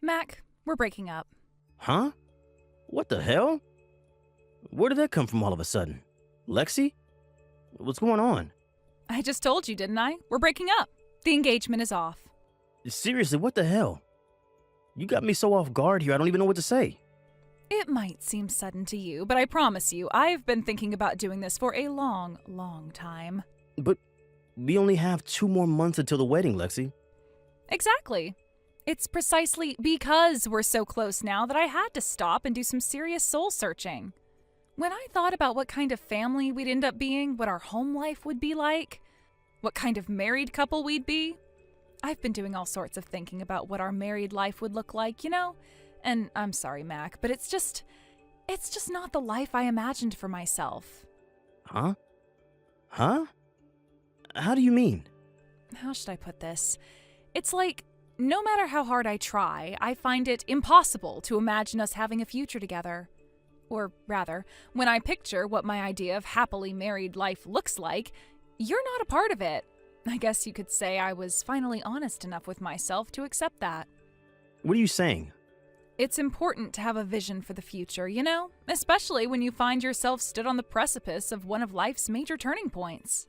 Mac, we're breaking up. Huh? What the hell? Where did that come from all of a sudden? Lexi? What's going on? I just told you, didn't I? We're breaking up. The engagement is off. Seriously, what the hell? You got me so off guard here, I don't even know what to say. It might seem sudden to you, but I promise you, I've been thinking about doing this for a long, long time. But we only have 2 more months until the wedding, Lexi. Exactly. It's precisely because we're so close now that I had to stop and do some serious soul searching. When I thought about what kind of family we'd end up being, what our home life would be like, what kind of married couple we'd be, I've been doing all sorts of thinking about what our married life would look like, you know? And I'm sorry, Mac, but it's just not the life I imagined for myself. Huh? Huh? How do you mean? How should I put this? It's like, no matter how hard I try, I find it impossible to imagine us having a future together. Or rather, when I picture what my idea of happily married life looks like, you're not a part of it. I guess you could say I was finally honest enough with myself to accept that. What are you saying? It's important to have a vision for the future, you know? Especially when you find yourself stood on the precipice of one of life's major turning points.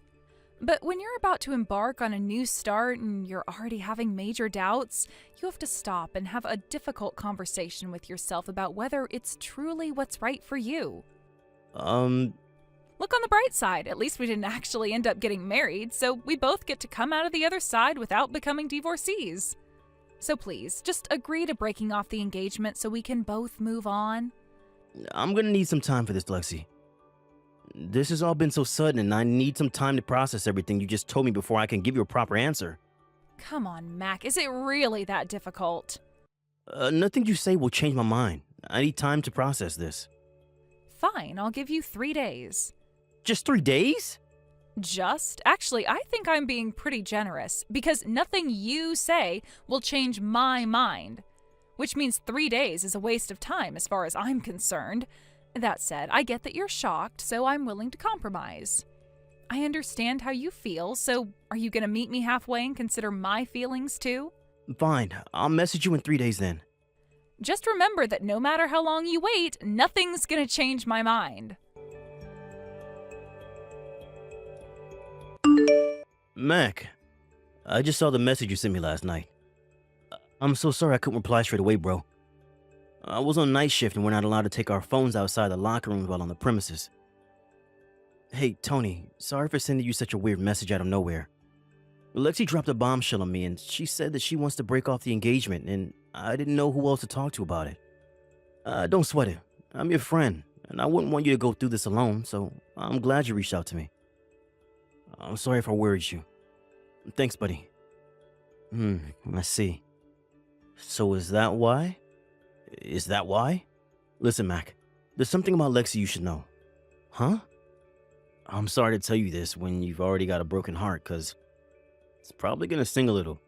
But when you're about to embark on a new start and you're already having major doubts, you have to stop and have a difficult conversation with yourself about whether it's truly what's right for you. Look on the bright side. At least we didn't actually end up getting married, so we both get to come out of the other side without becoming divorcees. So please, just agree to breaking off the engagement so we can both move on. I'm gonna need some time for this, Lexi. This has all been so sudden, and I need some time to process everything you just told me before I can give you a proper answer. Come on, Mac. Is it really that difficult? Nothing you say will change my mind. I need time to process this. Fine, I'll give you 3 days. Just 3 days? Actually, I think I'm being pretty generous, because nothing you say will change my mind. Which means 3 days is a waste of time as far as I'm concerned. That said, I get that you're shocked, so I'm willing to compromise. I understand how you feel, so are you going to meet me halfway and consider my feelings too? Fine, I'll message you in 3 days then. Just remember that no matter how long you wait, nothing's going to change my mind. Mac, I just saw the message you sent me last night. I'm so sorry I couldn't reply straight away, bro. I was on night shift and we're not allowed to take our phones outside the locker rooms while on the premises. Hey, Tony, sorry for sending you such a weird message out of nowhere. Lexi dropped a bombshell on me and she said that she wants to break off the engagement and I didn't know who else to talk to about it. Don't sweat it. I'm your friend and I wouldn't want you to go through this alone, so I'm glad you reached out to me. I'm sorry if I worried you. Thanks, buddy. I see. So is that why? Is that why? Listen, Mac, there's something about Lexi you should know. Huh? I'm sorry to tell you this when you've already got a broken heart, because it's probably going to sting a little.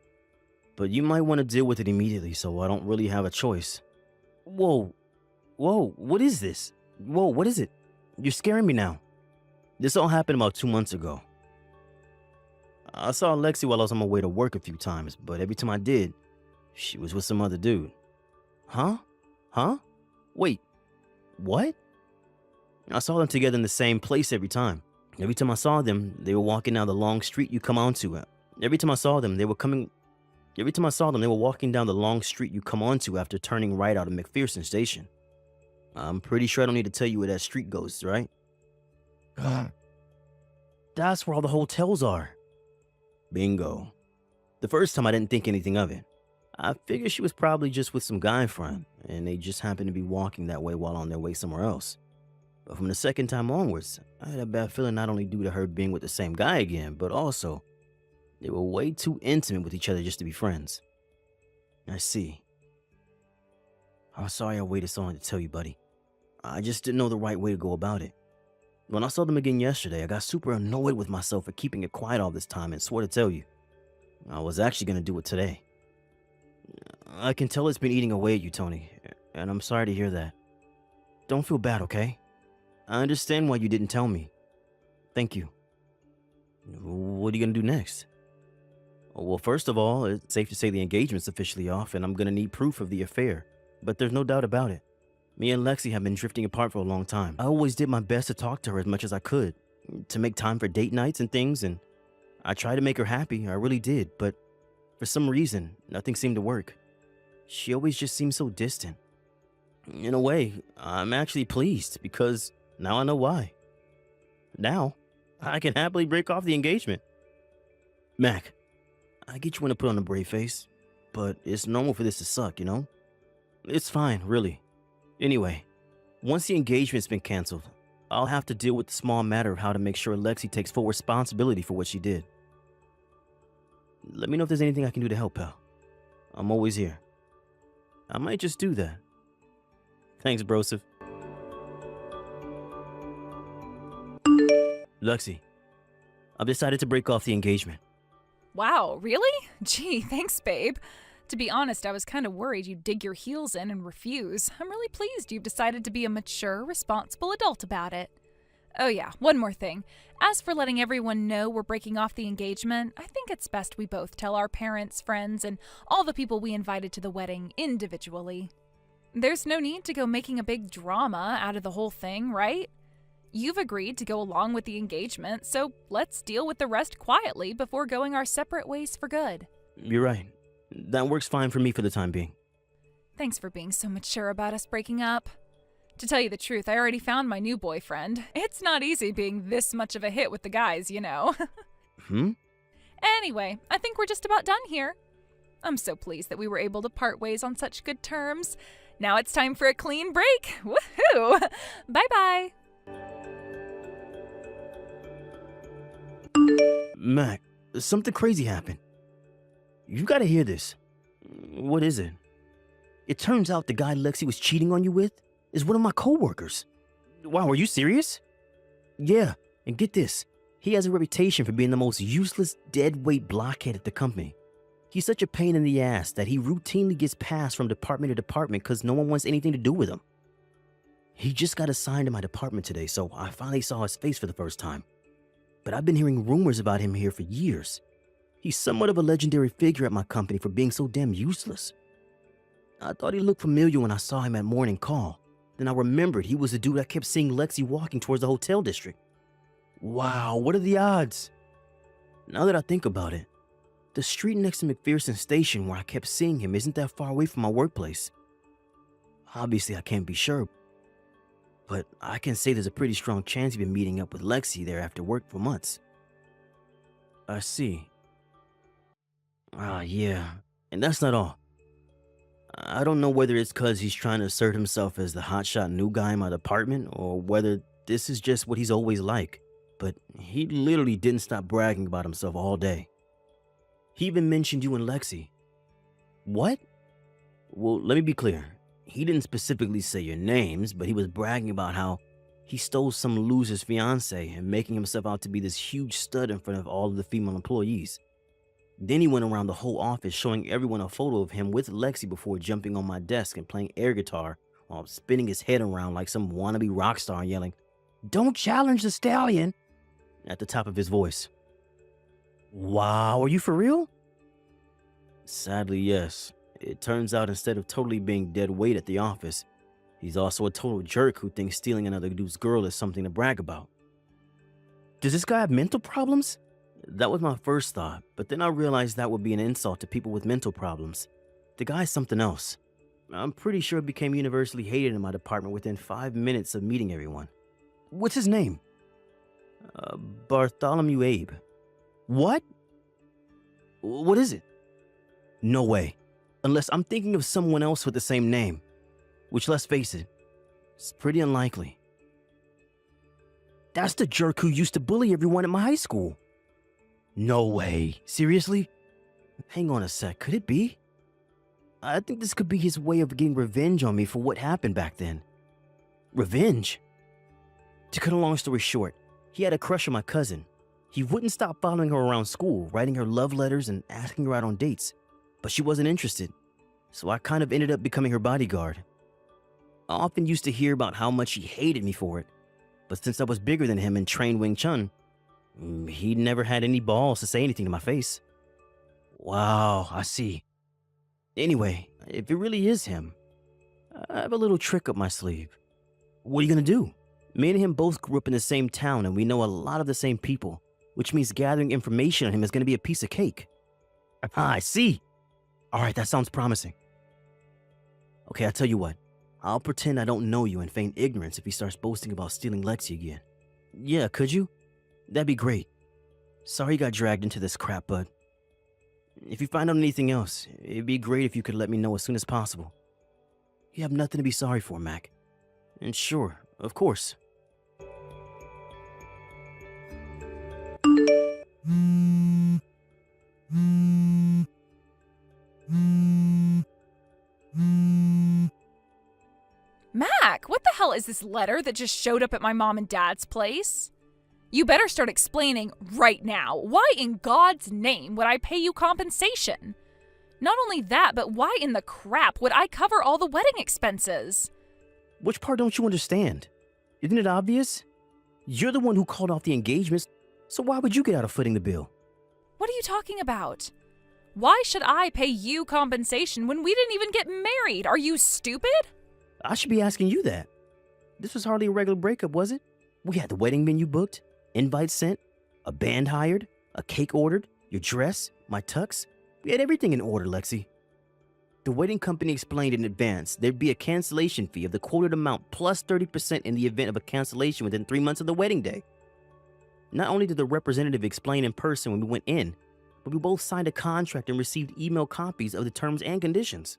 But you might want to deal with it immediately, so I don't really have a choice. Whoa, what is this? Whoa, what is it? You're scaring me now. This all happened about 2 months ago. I saw Lexi while I was on my way to work a few times, but every time I did, she was with some other dude. Huh? Wait, what? I saw them together in the same place every time. Every time I saw them, they were walking down the long street you come onto. Every time I saw them, they were walking down the long street you come onto after turning right out of McPherson Station. I'm pretty sure I don't need to tell you where that street goes, right? That's where all the hotels are. Bingo. The first time I didn't think anything of it. I figured she was probably just with some guy friend, and they just happened to be walking that way while on their way somewhere else. But from the second time onwards, I had a bad feeling not only due to her being with the same guy again, but also they were way too intimate with each other just to be friends. I see. I'm sorry I waited so long to tell you, buddy. I just didn't know the right way to go about it. When I saw them again yesterday, I got super annoyed with myself for keeping it quiet all this time and swore to tell you. I was actually going to do it today. I can tell it's been eating away at you, Tony, and I'm sorry to hear that. Don't feel bad, okay? I understand why you didn't tell me. Thank you. What are you going to do next? Well, first of all, it's safe to say the engagement's officially off, and I'm gonna need proof of the affair. But there's no doubt about it. Me and Lexi have been drifting apart for a long time. I always did my best to talk to her as much as I could, to make time for date nights and things, and I tried to make her happy, I really did, but for some reason, nothing seemed to work. She always just seemed so distant. In a way, I'm actually pleased because now I know why. Now, I can happily break off the engagement. Mac, I get you want to put on a brave face, but it's normal for this to suck, you know? It's fine, really. Anyway, once the engagement's been canceled, I'll have to deal with the small matter of how to make sure Lexi takes full responsibility for what she did. Let me know if there's anything I can do to help, pal. I'm always here. I might just do that. Thanks, brosif. Lexi, I've decided to break off the engagement. Wow, really? Gee, thanks, babe. To be honest, I was kind of worried you'd dig your heels in and refuse. I'm really pleased you've decided to be a mature, responsible adult about it. Oh yeah, one more thing. As for letting everyone know we're breaking off the engagement, I think it's best we both tell our parents, friends, and all the people we invited to the wedding individually. There's no need to go making a big drama out of the whole thing, right? You've agreed to go along with the engagement, so let's deal with the rest quietly before going our separate ways for good. You're right. That works fine for me for the time being. Thanks for being so mature about us breaking up. To tell you the truth, I already found my new boyfriend. It's not easy being this much of a hit with the guys, you know. Anyway, I think we're just about done here. I'm so pleased that we were able to part ways on such good terms. Now it's time for a clean break. Woohoo! Bye-bye. Mac, something crazy happened. You gotta hear this. What is it? It turns out the guy Lexi was cheating on you with is one of my coworkers. Wow, are you serious? Yeah, and get this. He has a reputation for being the most useless, deadweight blockhead at the company. He's such a pain in the ass that he routinely gets passed from department to department because no one wants anything to do with him. He just got assigned to my department today, so I finally saw his face for the first time. But I've been hearing rumors about him here for years. He's somewhat of a legendary figure at my company for being so damn useless. I thought he looked familiar when I saw him at morning call. Then I remembered he was the dude I kept seeing Lexi walking towards the hotel district. Wow, what are the odds? Now that I think about it, the street next to McPherson Station where I kept seeing him isn't that far away from my workplace. Obviously, I can't be sure, but I can say there's a pretty strong chance he's been meeting up with Lexi there after work for months. I see. Yeah, and that's not all. I don't know whether it's because he's trying to assert himself as the hotshot new guy in my department or whether this is just what he's always like, but he literally didn't stop bragging about himself all day. He even mentioned you and Lexi. What? Well, let me be clear. He didn't specifically say your names, but he was bragging about how he stole some loser's fiancee and making himself out to be this huge stud in front of all of the female employees. Then he went around the whole office showing everyone a photo of him with Lexi before jumping on my desk and playing air guitar while spinning his head around like some wannabe rock star and yelling, "Don't challenge the stallion," at the top of his voice. Wow, are you for real? Sadly, yes. It turns out instead of totally being dead weight at the office, he's also a total jerk who thinks stealing another dude's girl is something to brag about. Does this guy have mental problems? That was my first thought, but then I realized that would be an insult to people with mental problems. The guy's something else. I'm pretty sure he became universally hated in my department within 5 minutes of meeting everyone. What's his name? Bartholomew Abe. What? What is it? No way. Unless I'm thinking of someone else with the same name. Which, let's face it, it's pretty unlikely. That's the jerk who used to bully everyone at my high school. No way. Seriously? Hang on a sec. Could it be? I think this could be his way of getting revenge on me for what happened back then. Revenge? To cut a long story short, he had a crush on my cousin. He wouldn't stop following her around school, writing her love letters and asking her out on dates. But she wasn't interested, so I kind of ended up becoming her bodyguard. I often used to hear about how much he hated me for it, but since I was bigger than him and trained Wing Chun, he never had any balls to say anything to my face. Wow, I see. Anyway, if it really is him, I have a little trick up my sleeve. What are you gonna do? Me and him both grew up in the same town and we know a lot of the same people, which means gathering information on him is gonna be a piece of cake. Ah, I see. All right, that sounds promising. Okay, I'll tell you what. I'll pretend I don't know you and feign ignorance if he starts boasting about stealing Lexi again. Yeah, could you? That'd be great. Sorry you got dragged into this crap, but if you find out anything else, it'd be great if you could let me know as soon as possible. You have nothing to be sorry for, Mac. And sure, of course. Mac, what the hell is this letter that just showed up at my mom and dad's place? You better start explaining right now. Why in God's name would I pay you compensation? Not only that, but why in the crap would I cover all the wedding expenses? Which part don't you understand? Isn't it obvious? You're the one who called off the engagements, so why would you get out of footing the bill? What are you talking about? Why should I pay you compensation when we didn't even get married? Are you stupid? I should be asking you that. This was hardly a regular breakup, was it? We had the wedding venue booked, invites sent, a band hired, a cake ordered, your dress, my tux. We had everything in order, Lexi. The wedding company explained in advance there'd be a cancellation fee of the quoted amount plus 30% in the event of a cancellation within 3 months of the wedding day. Not only did the representative explain in person when we went in, but we both signed a contract and received email copies of the terms and conditions.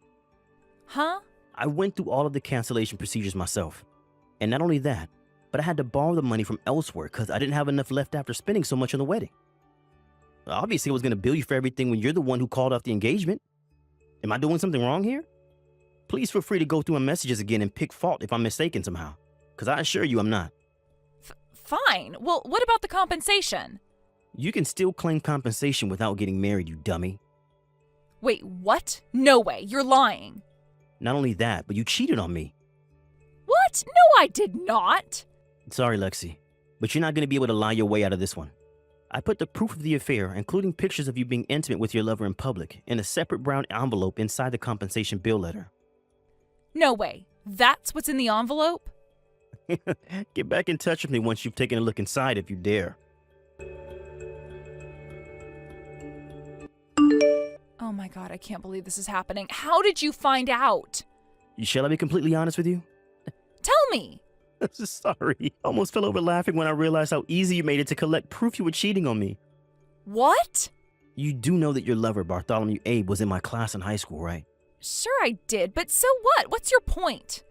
Huh? I went through all of the cancellation procedures myself. And not only that, but I had to borrow the money from elsewhere because I didn't have enough left after spending so much on the wedding. Obviously, I was going to bill you for everything when you're the one who called off the engagement. Am I doing something wrong here? Please feel free to go through my messages again and pick fault if I'm mistaken somehow, because I assure you I'm not. Fine. Well, what about the compensation? You can still claim compensation without getting married, you dummy. Wait, what? No way. You're lying. Not only that, but you cheated on me. What? No, I did not. Sorry, Lexi, but you're not going to be able to lie your way out of this one. I put the proof of the affair, including pictures of you being intimate with your lover in public, in a separate brown envelope inside the compensation bill letter. No way. That's what's in the envelope? Get back in touch with me once you've taken a look inside if you dare. Oh my God, I can't believe this is happening. How did you find out? Shall I be completely honest with you? Tell me. Sorry. Almost fell over laughing when I realized how easy you made it to collect proof you were cheating on me. What? You do know that your lover, Bartholomew Abe, was in my class in high school, right? Sure I did, but so what? What's your point?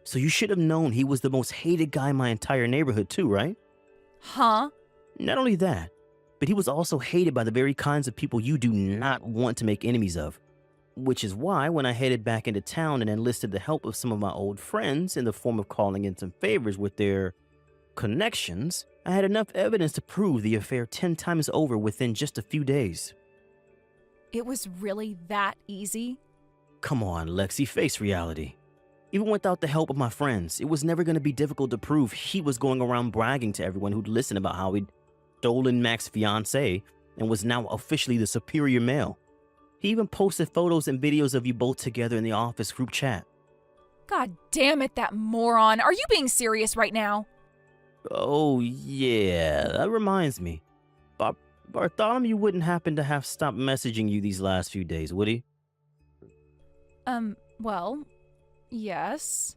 So you should have known he was the most hated guy in my entire neighborhood too, right? Huh? Not only that, but he was also hated by the very kinds of people you do not want to make enemies of. Which is why when I headed back into town and enlisted the help of some of my old friends in the form of calling in some favors with their connections, I had enough evidence to prove the affair 10 times over within just a few days. It was really that easy? Come on, Lexi, face reality. Even without the help of my friends, it was never going to be difficult to prove he was going around bragging to everyone who'd listen about how he'd stolen Mac's fiancee and was now officially the superior male. He even posted photos and videos of you both together in the office group chat. God damn it, that moron. Are you being serious right now? Oh, yeah, that reminds me. Bartholomew wouldn't happen to have stopped messaging you these last few days, would he? Well, yes.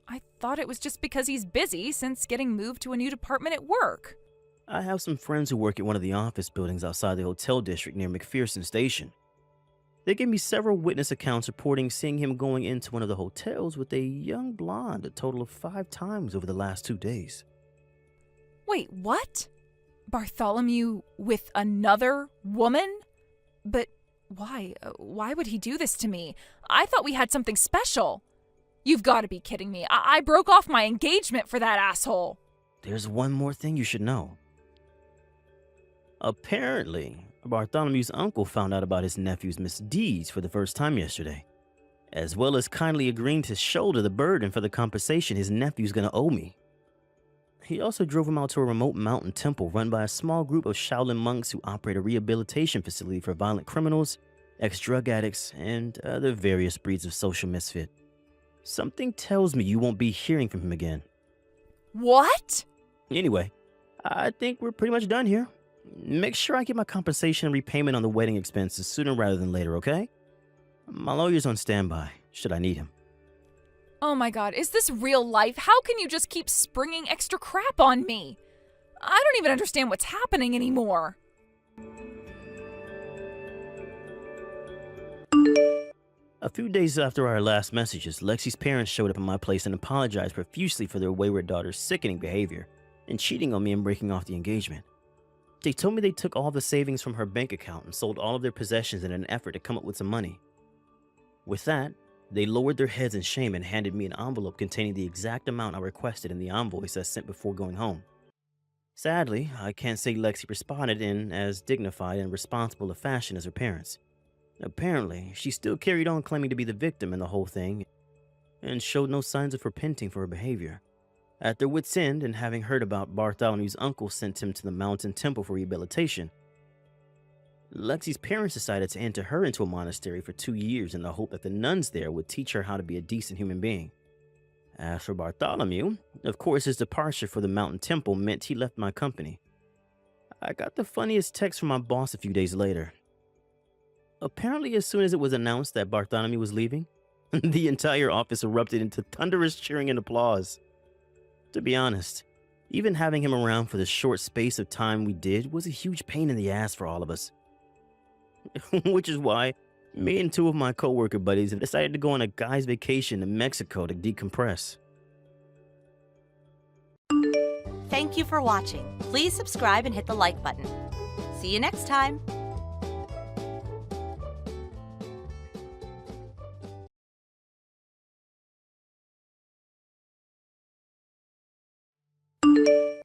I thought it was just because he's busy since getting moved to a new department at work. I have some friends who work at one of the office buildings outside the hotel district near McPherson Station. They gave me several witness accounts reporting seeing him going into one of the hotels with a young blonde a total of 5 times over the last 2 days. Wait, what? Bartholomew with another woman? But why? Why would he do this to me? I thought we had something special. You've got to be kidding me. I broke off my engagement for that asshole. There's one more thing you should know. Apparently, Bartholomew's uncle found out about his nephew's misdeeds for the first time yesterday, as well as kindly agreeing to shoulder the burden for the compensation his nephew's gonna owe me. He also drove him out to a remote mountain temple run by a small group of Shaolin monks who operate a rehabilitation facility for violent criminals, ex-drug addicts, and other various breeds of social misfit. Something tells me you won't be hearing from him again. What? Anyway, I think we're pretty much done here. Make sure I get my compensation and repayment on the wedding expenses sooner rather than later, okay? My lawyer's on standby, should I need him. Oh my god, is this real life? How can you just keep springing extra crap on me? I don't even understand what's happening anymore. A few days after our last messages, Lexi's parents showed up at my place and apologized profusely for their wayward daughter's sickening behavior and cheating on me and breaking off the engagement. They told me they took all the savings from her bank account and sold all of their possessions in an effort to come up with some money. With that, they lowered their heads in shame and handed me an envelope containing the exact amount I requested in the invoice I sent before going home. Sadly, I can't say Lexi responded in as dignified and responsible a fashion as her parents. Apparently, she still carried on claiming to be the victim in the whole thing and showed no signs of repenting for her behavior. At their wits' end, and having heard about Bartholomew's uncle sent him to the mountain temple for rehabilitation, Lexi's parents decided to enter her into a monastery for 2 years in the hope that the nuns there would teach her how to be a decent human being. As for Bartholomew, of course his departure for the mountain temple meant he left my company. I got the funniest text from my boss a few days later. Apparently, as soon as it was announced that Bartholomew was leaving, the entire office erupted into thunderous cheering and applause. To be honest, even having him around for the short space of time we did was a huge pain in the ass for all of us. Which is why me and 2 of my coworker buddies have decided to go on a guy's vacation to Mexico to decompress. Thank you for watching. Please subscribe and hit the like button. See you next time.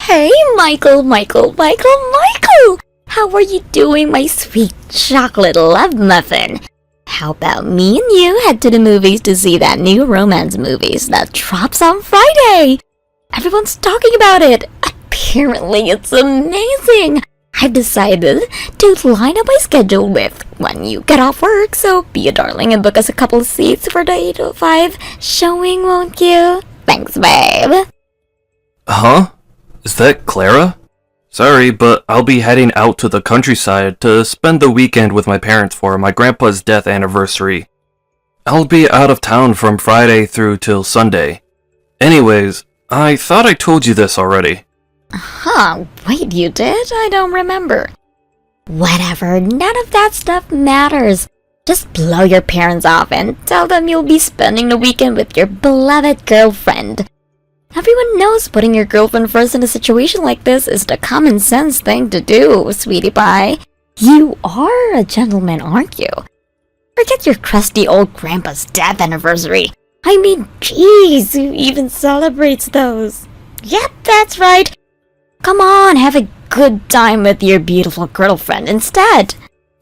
Hey, Michael! How are you doing, my sweet chocolate love muffin? How about me and you head to the movies to see that new romance movies that drops on Friday? Everyone's talking about it. Apparently, it's amazing. I've decided to line up my schedule with when you get off work, so be a darling and book us a couple of seats for the 8:05 showing, won't you? Thanks, babe. Huh? Is that Clara? Sorry, but I'll be heading out to the countryside to spend the weekend with my parents for my grandpa's death anniversary. I'll be out of town from Friday through till Sunday. Anyways, I thought I told you this already. Huh, wait, you did? I don't remember. Whatever, none of that stuff matters. Just blow your parents off and tell them you'll be spending the weekend with your beloved girlfriend. Everyone knows putting your girlfriend first in a situation like this is the common sense thing to do, sweetie pie. You are a gentleman, aren't you? Forget your crusty old grandpa's death anniversary. I mean, jeez, who even celebrates those? Yep, that's right. Come on, have a good time with your beautiful girlfriend instead.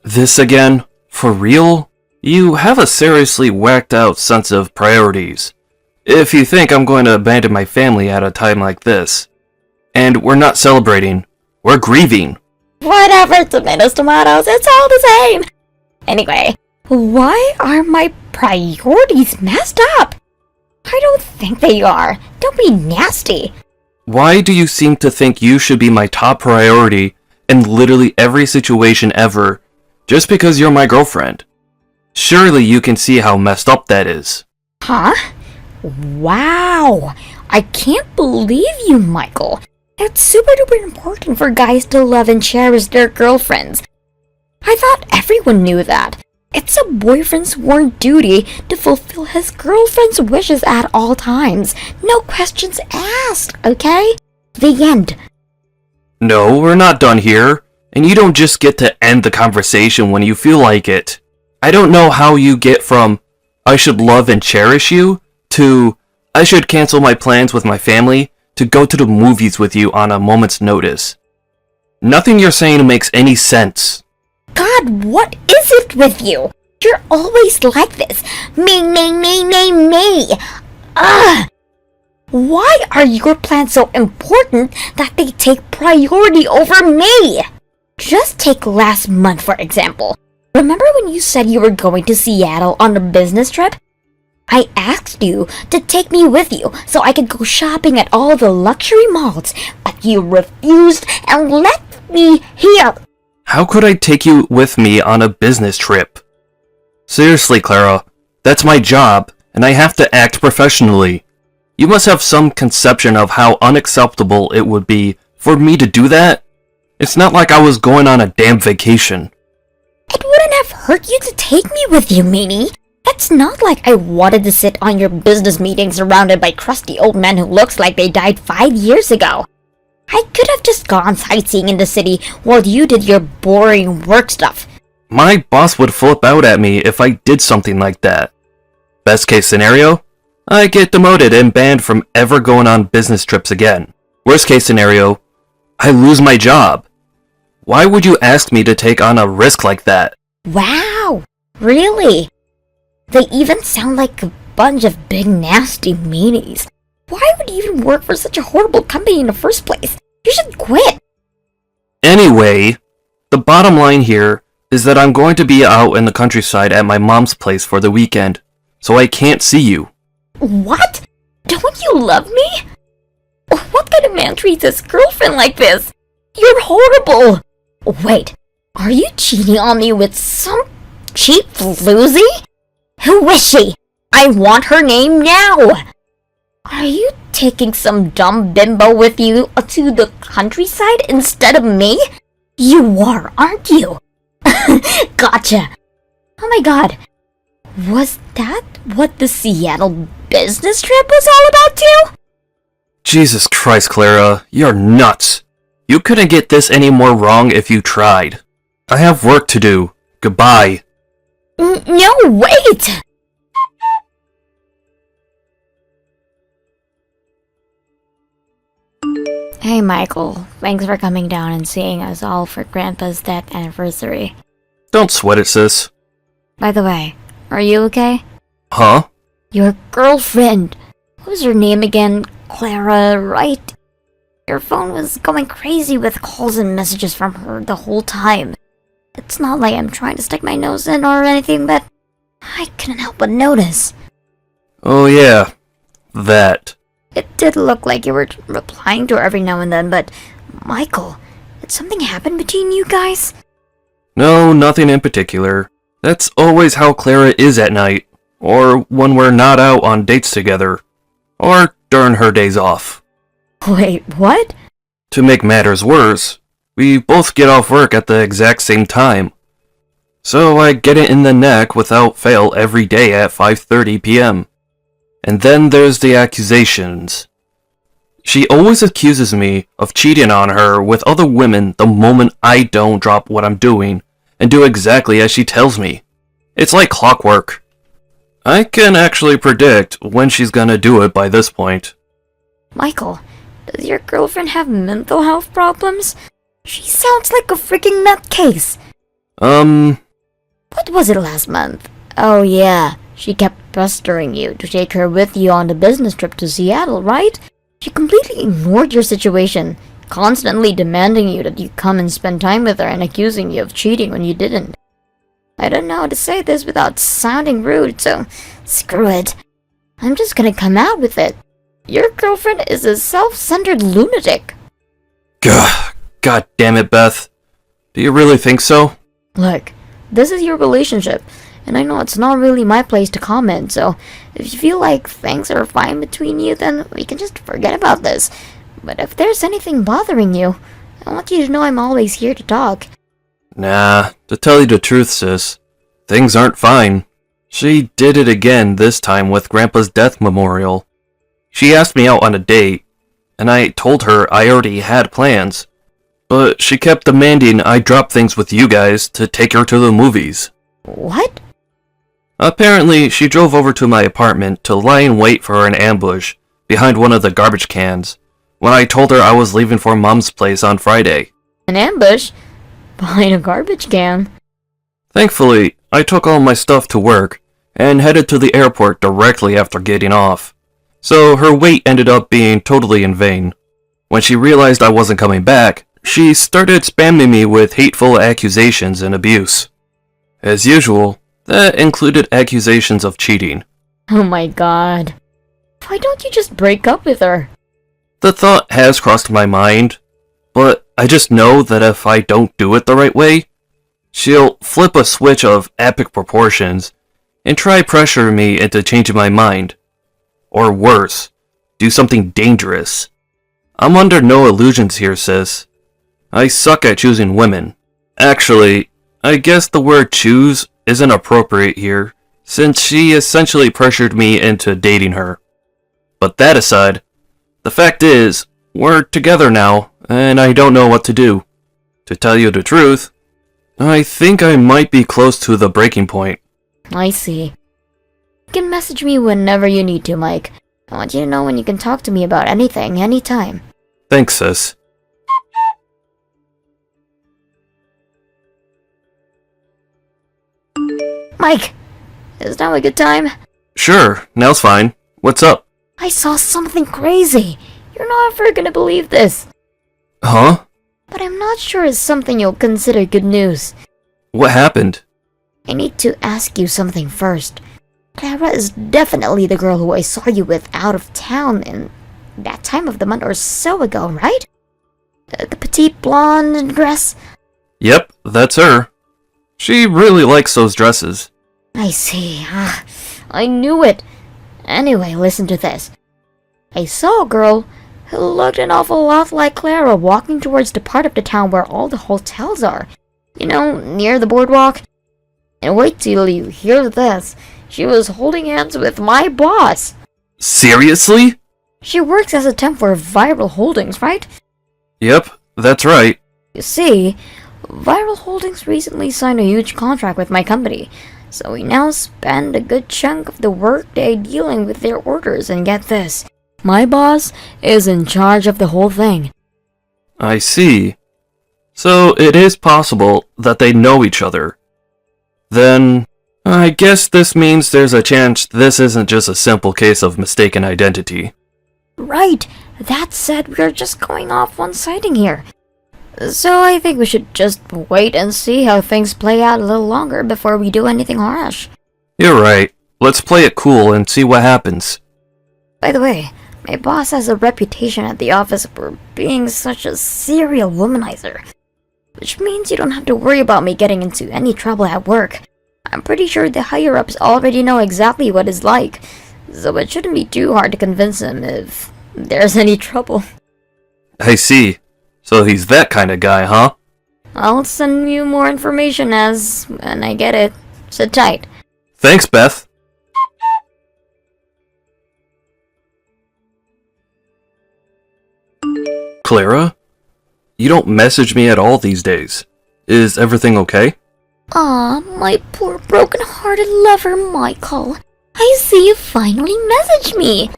This again? For real? You have a seriously whacked out sense of priorities. If you think I'm going to abandon my family at a time like this. And we're not celebrating, we're grieving. Whatever, tomatoes, it's all the same. Anyway, why are my priorities messed up? I don't think they are. Don't be nasty. Why do you seem to think you should be my top priority in literally every situation ever, just because you're my girlfriend? Surely you can see how messed up that is. Huh? Wow, I can't believe you, Michael. It's super duper important for guys to love and cherish their girlfriends. I thought everyone knew that. It's a boyfriend's sworn duty to fulfill his girlfriend's wishes at all times. No questions asked, okay? The end. No, we're not done here. And you don't just get to end the conversation when you feel like it. I don't know how you get from, I should love and cherish you, to, I should cancel my plans with my family to go to the movies with you on a moment's notice. Nothing you're saying makes any sense. God, what is it with you? You're always like this. Me. Ugh. Why are your plans so important that they take priority over me? Just take last month, for example. Remember when you said you were going to Seattle on a business trip? I asked you to take me with you so I could go shopping at all the luxury malls, but you refused and left me here. How could I take you with me on a business trip? Seriously, Clara, that's my job, and I have to act professionally. You must have some conception of how unacceptable it would be for me to do that. It's not like I was going on a damn vacation. It wouldn't have hurt you to take me with you, Minnie. It's not like I wanted to sit on your business meeting surrounded by crusty old men who looks like they died 5 years ago. I could have just gone sightseeing in the city while you did your boring work stuff. My boss would flip out at me if I did something like that. Best case scenario, I get demoted and banned from ever going on business trips again. Worst case scenario, I lose my job. Why would you ask me to take on a risk like that? Wow, really? They even sound like a bunch of big nasty meanies. Why would you even work for such a horrible company in the first place? You should quit. Anyway, the bottom line here is that I'm going to be out in the countryside at my mom's place for the weekend, so I can't see you. What? Don't you love me? What kind of man treats his girlfriend like this? You're horrible. Wait, are you cheating on me with some cheap floozy? Who is she? I want her name now. Are you taking some dumb bimbo with you to the countryside instead of me? You are, aren't you? Gotcha. Oh my god. Was that what the Seattle business trip was all about too? Jesus Christ, Clara, you're nuts. You couldn't get this any more wrong if you tried. I have work to do. Goodbye. No, wait! Hey Michael, thanks for coming down and seeing us all for Grandpa's death anniversary. Don't sweat it, sis. By the way, are you okay? Huh? Your girlfriend! What was her name again? Clara, right? Your phone was going crazy with calls and messages from her the whole time. It's not like I'm trying to stick my nose in or anything, but I couldn't help but notice. Oh yeah, that. It did look like you were replying to her every now and then, but Michael, did something happen between you guys? No, nothing in particular. That's always how Clara is at night, or when we're not out on dates together, or during her days off. Wait, what? To make matters worse, we both get off work at the exact same time. So I get it in the neck without fail every day at 5:30 p.m. And then there's the accusations. She always accuses me of cheating on her with other women the moment I don't drop what I'm doing and do exactly as she tells me. It's like clockwork. I can actually predict when she's gonna do it by this point. Michael, does your girlfriend have mental health problems? She sounds like a freaking nutcase. What was it last month? Oh yeah, she kept pestering you to take her with you on the business trip to Seattle, right? She completely ignored your situation, constantly demanding you that you come and spend time with her and accusing you of cheating when you didn't. I don't know how to say this without sounding rude, so screw it. I'm just gonna come out with it. Your girlfriend is a self-centered lunatic. God damn it, Beth. Do you really think so? Look, this is your relationship, and I know it's not really my place to comment, so if you feel like things are fine between you, then we can just forget about this. But if there's anything bothering you, I want you to know I'm always here to talk. Nah, to tell you the truth, sis, things aren't fine. She did it again, this time with Grandpa's death memorial. She asked me out on a date, and I told her I already had plans. But she kept demanding I drop things with you guys to take her to the movies. What? Apparently, she drove over to my apartment to lie in wait for an ambush behind one of the garbage cans when I told her I was leaving for Mom's place on Friday. An ambush? Behind a garbage can? Thankfully, I took all my stuff to work and headed to the airport directly after getting off. so her wait ended up being totally in vain. When she realized I wasn't coming back, she started spamming me with hateful accusations and abuse. As usual, that included accusations of cheating. Oh my god. Why don't you just break up with her? The thought has crossed my mind, but I just know that if I don't do it the right way, she'll flip a switch of epic proportions and try pressuring me into changing my mind. Or worse, do something dangerous. I'm under no illusions here, sis. I suck at choosing women. Actually, I guess the word choose isn't appropriate here, since she essentially pressured me into dating her. But that aside, the fact is, we're together now, and I don't know what to do. To tell you the truth, I think I might be close to the breaking point. I see. You can message me whenever you need to, Mike. I want you to know when you can talk to me about anything, anytime. Thanks, sis. Mike! Is now a good time? Sure, now's fine. What's up? I saw something crazy. You're not ever gonna believe this. Huh? But I'm not sure it's something you'll consider good news. What happened? I need to ask you something first. Clara is definitely the girl who I saw you with out of town in that time of the month or so ago, right? The petite blonde dress? Yep, that's her. She really likes those dresses. I see. I knew it. Anyway, listen to this. I saw a girl who looked an awful lot like Clara walking towards the part of the town where all the hotels are. You know, near the boardwalk. And wait till you hear this. She was holding hands with my boss. Seriously? She works as a temp for Viral Holdings, right? Yep, that's right. You see, Viral Holdings recently signed a huge contract with my company, so we now spend a good chunk of the workday dealing with their orders, and get this, my boss is in charge of the whole thing. I see. So it is possible that they know each other. Then, I guess this means there's a chance this isn't just a simple case of mistaken identity. Right, that said, we're just going off one sighting here. So I think we should just wait and see how things play out a little longer before we do anything harsh. You're right. Let's play it cool and see what happens. By the way, my boss has a reputation at the office for being such a serial womanizer. Which means you don't have to worry about me getting into any trouble at work. I'm pretty sure the higher-ups already know exactly what it's like, so it shouldn't be too hard to convince him if there's any trouble. I see. So he's that kind of guy, huh? I'll send you more information when I get it. Sit tight. Thanks, Beth. Clara? You don't message me at all these days. Is everything okay? Aw, my poor broken-hearted lover, Michael. I see you finally messaged me.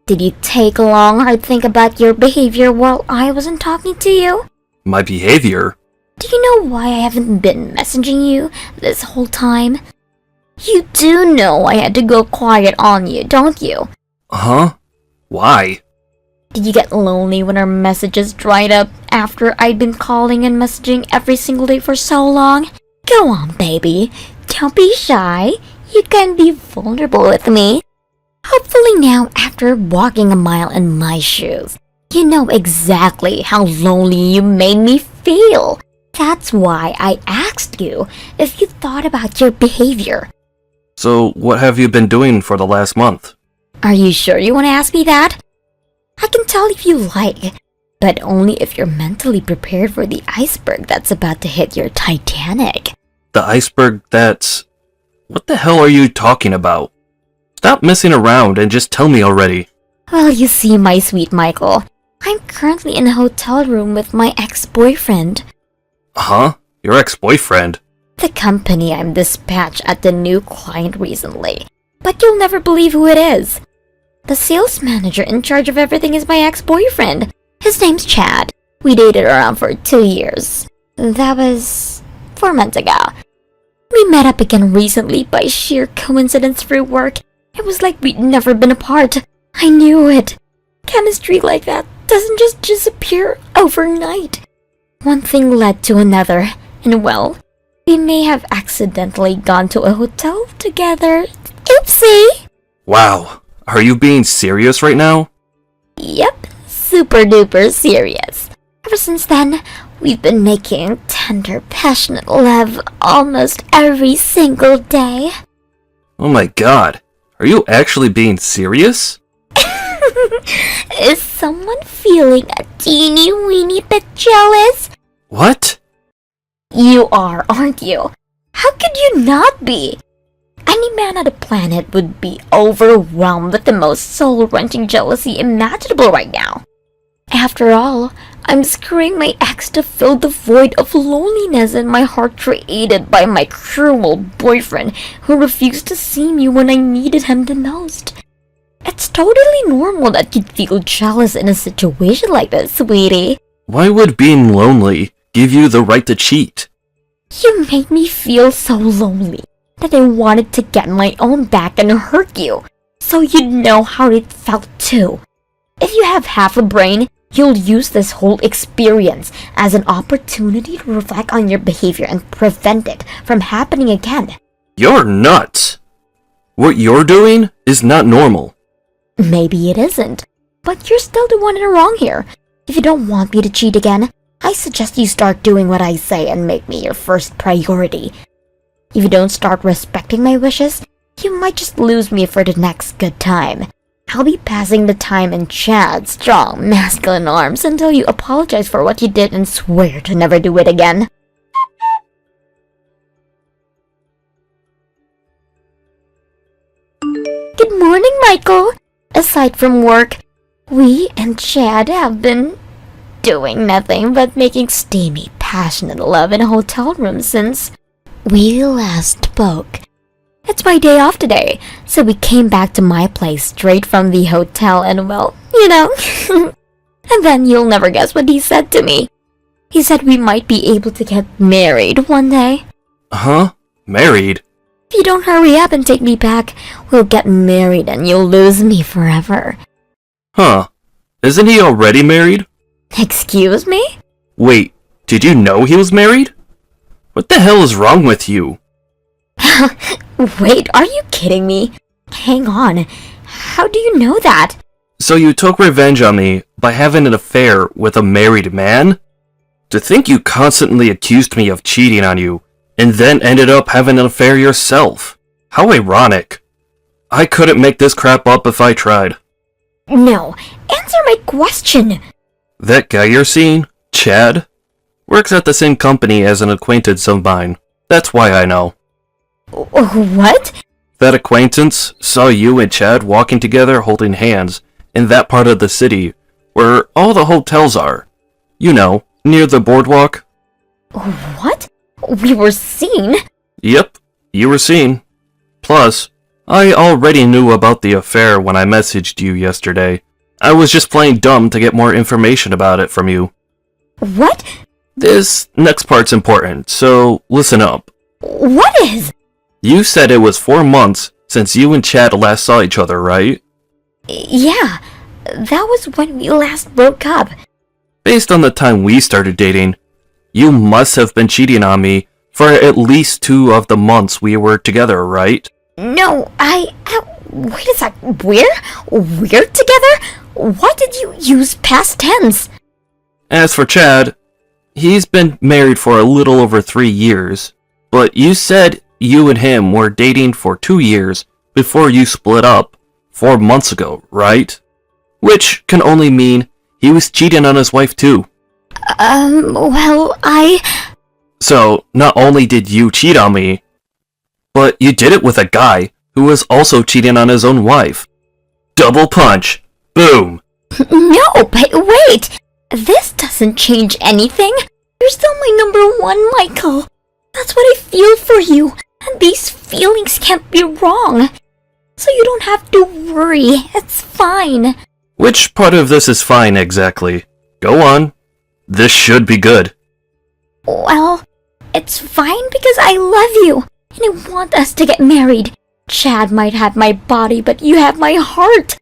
Did you take a long, hard think about your behavior while I wasn't talking to you? My behavior? Do you know why I haven't been messaging you this whole time? You do know I had to go quiet on you, don't you? Huh? Why? Did you get lonely when our messages dried up after I'd been calling and messaging every single day for so long? Go on, baby. Don't be shy. You can be vulnerable with me. Hopefully now, after walking a mile in my shoes, you know exactly how lonely you made me feel. That's why I asked you if you thought about your behavior. So, what have you been doing for the last month? Are you sure you want to ask me that? I can tell if you like, but only if you're mentally prepared for the iceberg that's about to hit your Titanic. The iceberg that's... What the hell are you talking about? Stop messing around and just tell me already. Well, you see, my sweet Michael, I'm currently in a hotel room with my ex-boyfriend. Huh? Your ex-boyfriend? The company I'm dispatched at the new client recently. But you'll never believe who it is. The sales manager in charge of everything is my ex-boyfriend. His name's Chad. We dated around for 2 years. That was 4 months ago. We met up again recently by sheer coincidence through work. It was like we'd never been apart. I I knew it. Chemistry like that doesn't just disappear overnight. One thing led to another, and well, we may have accidentally gone to a hotel together. Oopsie! Wow, are you being serious right now? Yep, super duper serious. Ever since then, we've been making tender, passionate love almost every single day. Oh my god, are you actually being serious? Is someone feeling a teeny weeny bit jealous? What? You are, aren't you? How could you not be? Any man on the planet would be overwhelmed with the most soul-wrenching jealousy imaginable right now. After all, I'm screwing my ex to fill the void of loneliness in my heart created by my cruel boyfriend who refused to see me when I needed him the most. It's totally normal that you'd feel jealous in a situation like this, sweetie. Why would being lonely give you the right to cheat? You made me feel so lonely that I wanted to get my own back and hurt you, so you'd know how it felt too. If you have half a brain, you'll use this whole experience as an opportunity to reflect on your behavior and prevent it from happening again. You're nuts! What you're doing is not normal. Maybe it isn't, but you're still the one in the wrong here. If you don't want me to cheat again, I suggest you start doing what I say and make me your first priority. If you don't start respecting my wishes, you might just lose me for the next good time. I'll be passing the time in Chad's strong, masculine arms until you apologize for what you did and swear to never do it again. Good morning, Michael. Aside from work, we and Chad have been doing nothing but making steamy, passionate love in a hotel room since we last spoke. It's my day off today, so we came back to my place straight from the hotel and well, you know. And then you'll never guess what he said to me. He said we might be able to get married one day. Huh? Married? If you don't hurry up and take me back, we'll get married and you'll lose me forever. Huh. Isn't he already married? Excuse me? Wait, did you know he was married? What the hell is wrong with you? Wait, are you kidding me? Hang on. How do you know that? So you took revenge on me by having an affair with a married man? To think you constantly accused me of cheating on you, and then ended up having an affair yourself. How ironic. I couldn't make this crap up if I tried. No, answer my question. That guy you're seeing, Chad, works at the same company as an acquaintance of mine. That's why I know. What? That acquaintance saw you and Chad walking together holding hands in that part of the city where all the hotels are. You know, near the boardwalk. What? We were seen? Yep, you were seen. Plus, I already knew about the affair when I messaged you yesterday. I was just playing dumb to get more information about it from you. What? This next part's important, so listen up. What is? You said it was 4 months since you and Chad last saw each other, right? Yeah, that was when we last broke up. Based on the time we started dating, you must have been cheating on me for at least 2 of the months we were together, right? No, wait a sec, we're together? Why did you use past tense? As for Chad, he's been married for a little over 3 years, but you said you and him were dating for 2 years before you split up 4 months ago, right? Which can only mean he was cheating on his wife too. Well, So, not only did you cheat on me, but you did it with a guy who was also cheating on his own wife. Double punch. Boom. No, but wait! This doesn't change anything. You're still my number one, Michael. That's what I feel for you, and these feelings can't be wrong. So you don't have to worry, it's fine. Which part of this is fine exactly? Go on. This should be good. Well, it's fine because I love you, and I want us to get married. Chad might have my body, but you have my heart.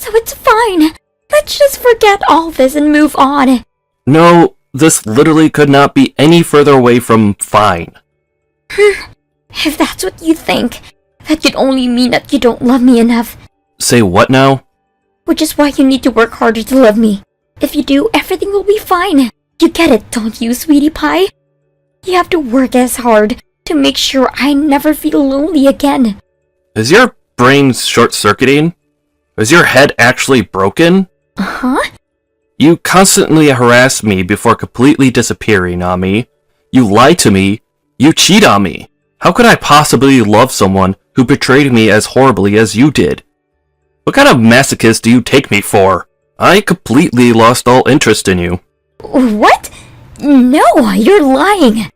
so it's fine. Let's just forget all this and move on. No, this literally could not be any further away from fine. If that's what you think, that could only mean that you don't love me enough. Say what now? Which is why you need to work harder to love me. If you do, everything will be fine. You get it, don't you, sweetie pie? You have to work as hard to make sure I never feel lonely again. Is your brain short-circuiting? Is your head actually broken? Uh-huh? You constantly harass me before completely disappearing on me. You lie to me. You cheat on me. How could I possibly love someone who betrayed me as horribly as you did? What kind of masochist do you take me for? I completely lost all interest in you. What? No, you're lying.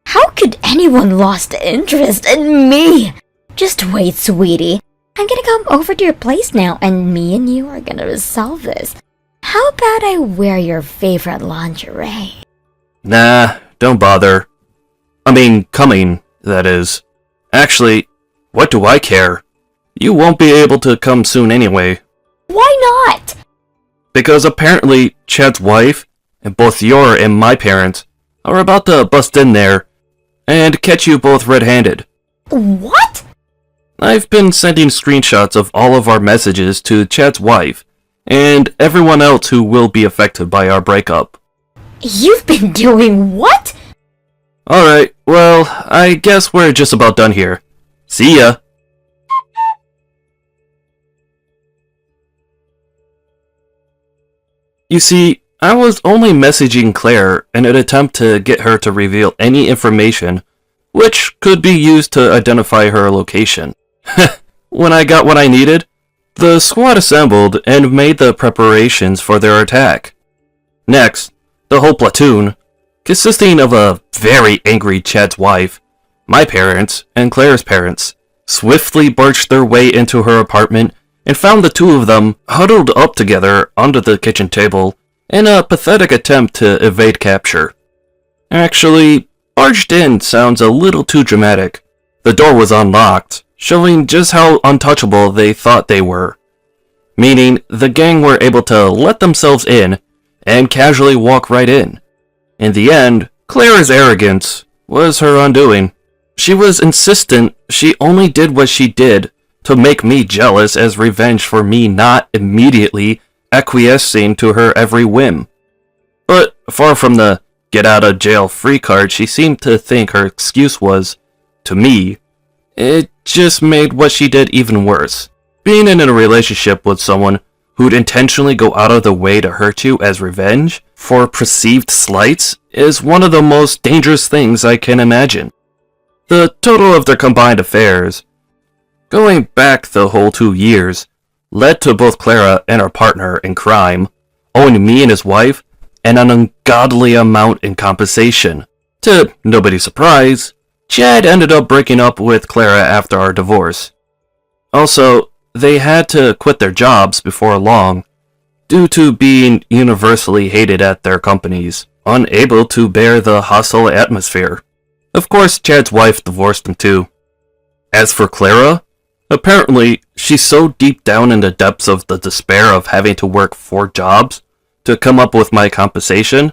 How could anyone lost interest in me? Just wait, sweetie. I'm gonna come over to your place now, and me and you are gonna resolve this. How about I wear your favorite lingerie? Nah, don't bother. I mean, coming, that is. Actually, what do I care? You won't be able to come soon anyway. Why not? Because apparently Chad's wife, and both your and my parents, are about to bust in there and catch you both red-handed. What? I've been sending screenshots of all of our messages to Chad's wife and everyone else who will be affected by our breakup. You've been doing what? Alright, well, I guess we're just about done here. See ya! You see, I was only messaging Claire in an attempt to get her to reveal any information which could be used to identify her location. When I got what I needed, the squad assembled and made the preparations for their attack. Next, the whole platoon, consisting of a very angry Chad's wife, my parents, and Claire's parents, swiftly barged their way into her apartment and found the two of them huddled up together under the kitchen table in a pathetic attempt to evade capture. Actually, barged in sounds a little too dramatic. The door was unlocked, showing just how untouchable they thought they were. Meaning, the gang were able to let themselves in and casually walk right in. In the end, Claire's arrogance was her undoing. She was insistent she only did what she did to make me jealous as revenge for me not immediately acquiescing to her every whim. But far from the get-out-of-jail-free card she seemed to think her excuse was, to me, it just made what she did even worse. Being in a relationship with someone who'd intentionally go out of the way to hurt you as revenge for perceived slights is one of the most dangerous things I can imagine. The total of their combined affairs, going back the whole 2 years, led to both Clara and her partner in crime owing me and his wife an ungodly amount in compensation. To nobody's surprise, Chad ended up breaking up with Clara after our divorce. Also, they had to quit their jobs before long, due to being universally hated at their companies, unable to bear the hostile atmosphere. Of course, Chad's wife divorced him too. As for Clara, apparently she's so deep down in the depths of the despair of having to work 4 jobs to come up with my compensation,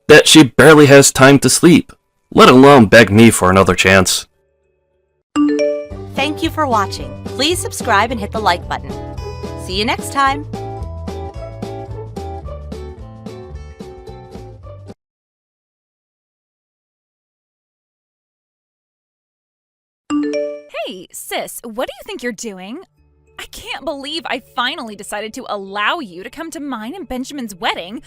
that she barely has time to sleep, let alone beg me for another chance. Thank you for watching. Please subscribe and hit the like button. See you next time. Hey, sis, what do you think you're doing? I can't believe I finally decided to allow you to come to mine and Benjamin's wedding,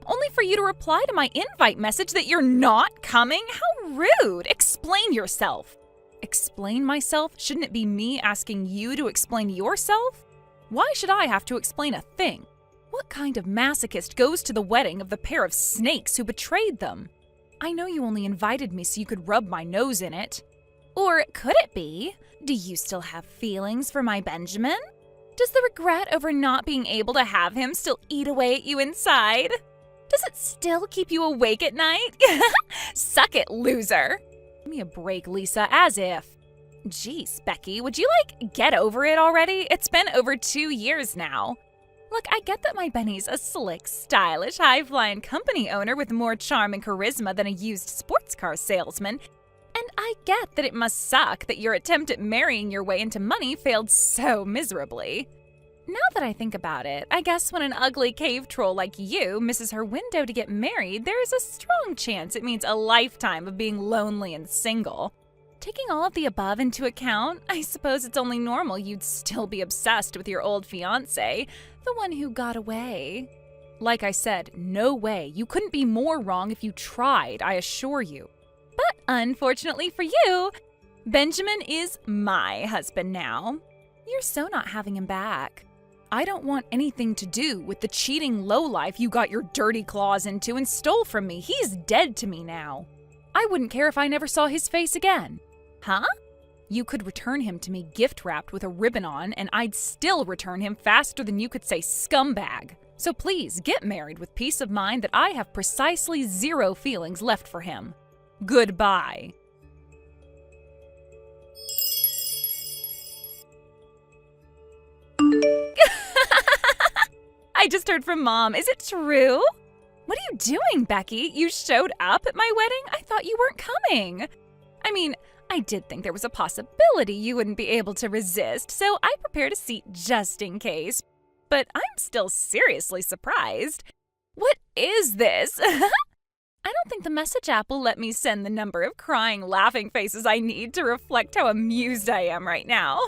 only for you to reply to my invite message that you're not coming? How rude! Explain yourself. Explain myself? Shouldn't it be me asking you to explain yourself? Why should I have to explain a thing? What kind of masochist goes to the wedding of the pair of snakes who betrayed them? I know you only invited me so you could rub my nose in it. Or could it be? Do you still have feelings for my Benjamin? Does the regret over not being able to have him still eat away at you inside? Does it still keep you awake at night? Suck it, loser. Give me a break, Lisa, as if. Geez, Becky, would you, get over it already? It's been over 2 years now. Look, I get that my Benny's a slick, stylish, high-flying company owner with more charm and charisma than a used sports car salesman. And I get that it must suck that your attempt at marrying your way into money failed so miserably. Now that I think about it, I guess when an ugly cave troll like you misses her window to get married, there is a strong chance it means a lifetime of being lonely and single. Taking all of the above into account, I suppose it's only normal you'd still be obsessed with your old fiancé, the one who got away. Like I said, no way. You couldn't be more wrong if you tried, I assure you. But unfortunately for you, Benjamin is my husband now. You're so not having him back. I don't want anything to do with the cheating lowlife you got your dirty claws into and stole from me. He's dead to me now. I wouldn't care if I never saw his face again. Huh? You could return him to me gift-wrapped with a ribbon on, and I'd still return him faster than you could say scumbag. So please, get married with peace of mind that I have precisely 0 feelings left for him. Goodbye. I just heard from Mom. Is it true? What are you doing, Becky? You showed up at my wedding? I thought you weren't coming. I mean, I did think there was a possibility you wouldn't be able to resist, so I prepared a seat just in case. But I'm still seriously surprised. What is this? I don't think the message app will let me send the number of crying, laughing faces I need to reflect how amused I am right now.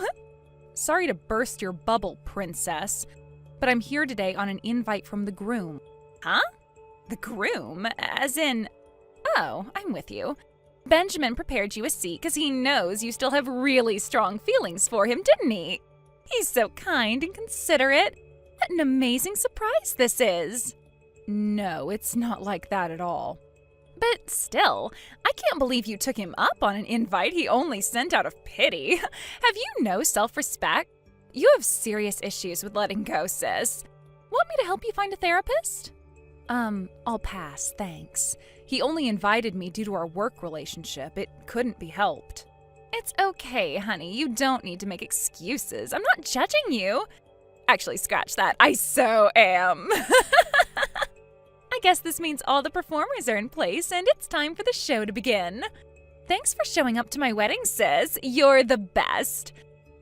Sorry to burst your bubble, princess, but I'm here today on an invite from the groom. Huh? The groom? As in... Oh, I'm with you. Benjamin prepared you a seat because he knows you still have really strong feelings for him, didn't he? He's so kind and considerate. What an amazing surprise this is. No, it's not like that at all. But still, I can't believe you took him up on an invite he only sent out of pity. Have you no self-respect? You have serious issues with letting go, sis. Want me to help you find a therapist? I'll pass, thanks. He only invited me due to our work relationship. It couldn't be helped. It's okay, honey. You don't need to make excuses. I'm not judging you. Actually, scratch that. I so am. I guess this means all the performers are in place and it's time for the show to begin. Thanks for showing up to my wedding, sis. You're the best.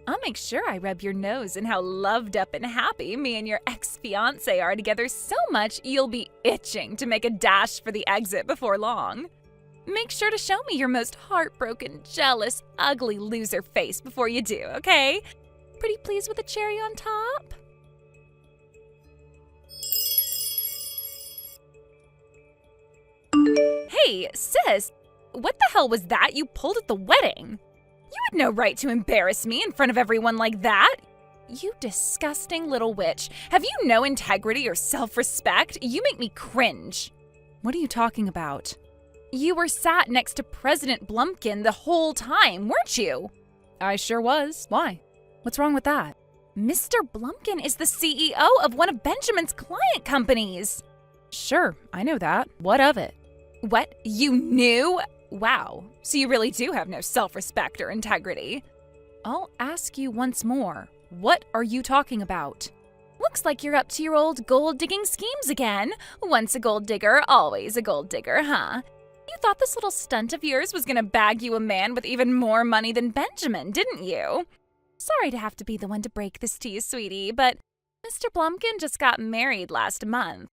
I'll make sure I rub your nose in how loved up and happy me and your ex-fiancé are together so much you'll be itching to make a dash for the exit before long. Make sure to show me your most heartbroken, jealous, ugly loser face before you do, okay? Pretty pleased with the cherry on top? Hey, sis, what the hell was that you pulled at the wedding? You had no right to embarrass me in front of everyone like that. You disgusting little witch. Have you no integrity or self-respect? You make me cringe. What are you talking about? You were sat next to President Blumpkin the whole time, weren't you? I sure was. Why? What's wrong with that? Mr. Blumpkin is the CEO of one of Benjamin's client companies. Sure, I know that. What of it? What? You knew? Wow, so you really do have no self-respect or integrity. I'll ask you once more. What are you talking about? Looks like you're up to your old gold-digging schemes again. Once a gold digger, always a gold digger, huh? You thought this little stunt of yours was gonna bag you a man with even more money than Benjamin, didn't you? Sorry to have to be the one to break this to you, sweetie, but Mr. Blumpkin just got married last month.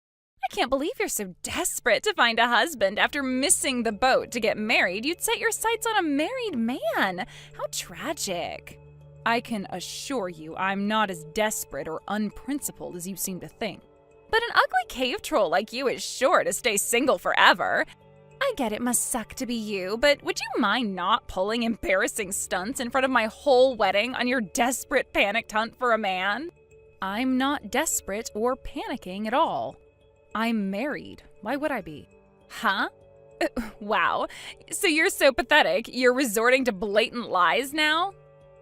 I can't believe you're so desperate to find a husband after missing the boat to get married. You'd set your sights on a married man. How tragic. I can assure you I'm not as desperate or unprincipled as you seem to think. But an ugly cave troll like you is sure to stay single forever. I get it must suck to be you, but would you mind not pulling embarrassing stunts in front of my whole wedding on your desperate panicked hunt for a man? I'm not desperate or panicking at all. I'm married. Why would I be? Huh? Wow. So you're so pathetic, you're resorting to blatant lies now?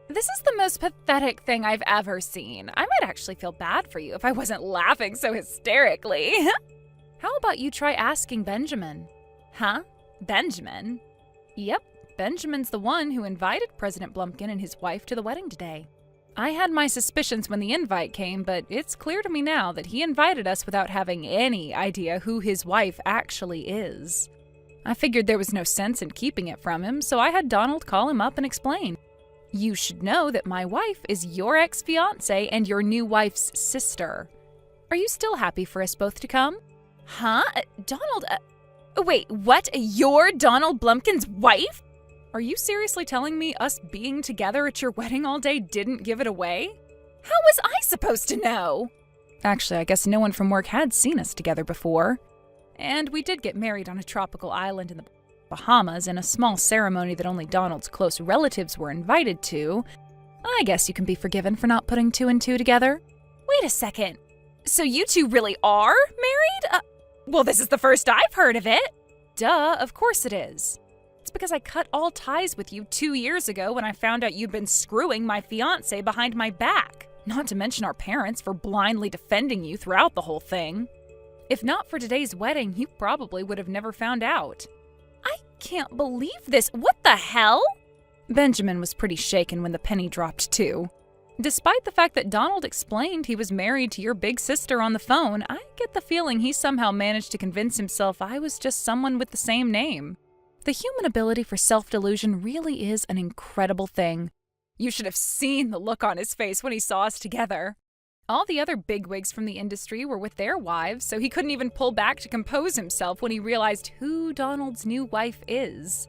This is the most pathetic thing I've ever seen. I might actually feel bad for you if I wasn't laughing so hysterically. How about you try asking Benjamin? Huh? Benjamin? Yep, Benjamin's the one who invited President Blumpkin and his wife to the wedding today. I had my suspicions when the invite came, but it's clear to me now that he invited us without having any idea who his wife actually is. I figured there was no sense in keeping it from him, so I had Donald call him up and explain. You should know that my wife is your ex-fiancé and your new wife's sister. Are you still happy for us both to come? Huh? Donald, wait, what? You're Donald Blumpkin's wife? Are you seriously telling me us being together at your wedding all day didn't give it away? How was I supposed to know? Actually, I guess no one from work had seen us together before. And we did get married on a tropical island in the Bahamas in a small ceremony that only Donald's close relatives were invited to. I guess you can be forgiven for not putting two and two together. Wait a second. So you two really are married? Well, this is the first I've heard of it. Duh, of course it is. It's because I cut all ties with you 2 years ago when I found out you'd been screwing my fiancé behind my back. Not to mention our parents for blindly defending you throughout the whole thing. If not for today's wedding, you probably would have never found out. I can't believe this. What the hell? Benjamin was pretty shaken when the penny dropped too. Despite the fact that Donald explained he was married to your big sister on the phone, I get the feeling he somehow managed to convince himself I was just someone with the same name. The human ability for self-delusion really is an incredible thing. You should have seen the look on his face when he saw us together. All the other bigwigs from the industry were with their wives, so he couldn't even pull back to compose himself when he realized who Donald's new wife is.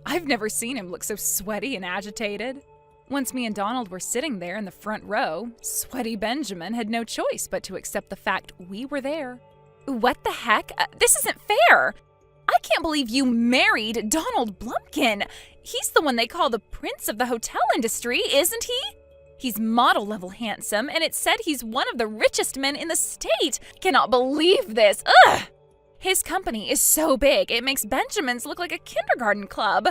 I've never seen him look so sweaty and agitated. Once me and Donald were sitting there in the front row, sweaty Benjamin had no choice but to accept the fact we were there. What the heck? This isn't fair! I can't believe you married Donald Blumpkin. He's the one they call the prince of the hotel industry, isn't he? He's model-level handsome, and it said he's one of the richest men in the state. Cannot believe this. Ugh! His company is so big, it makes Benjamin's look like a kindergarten club.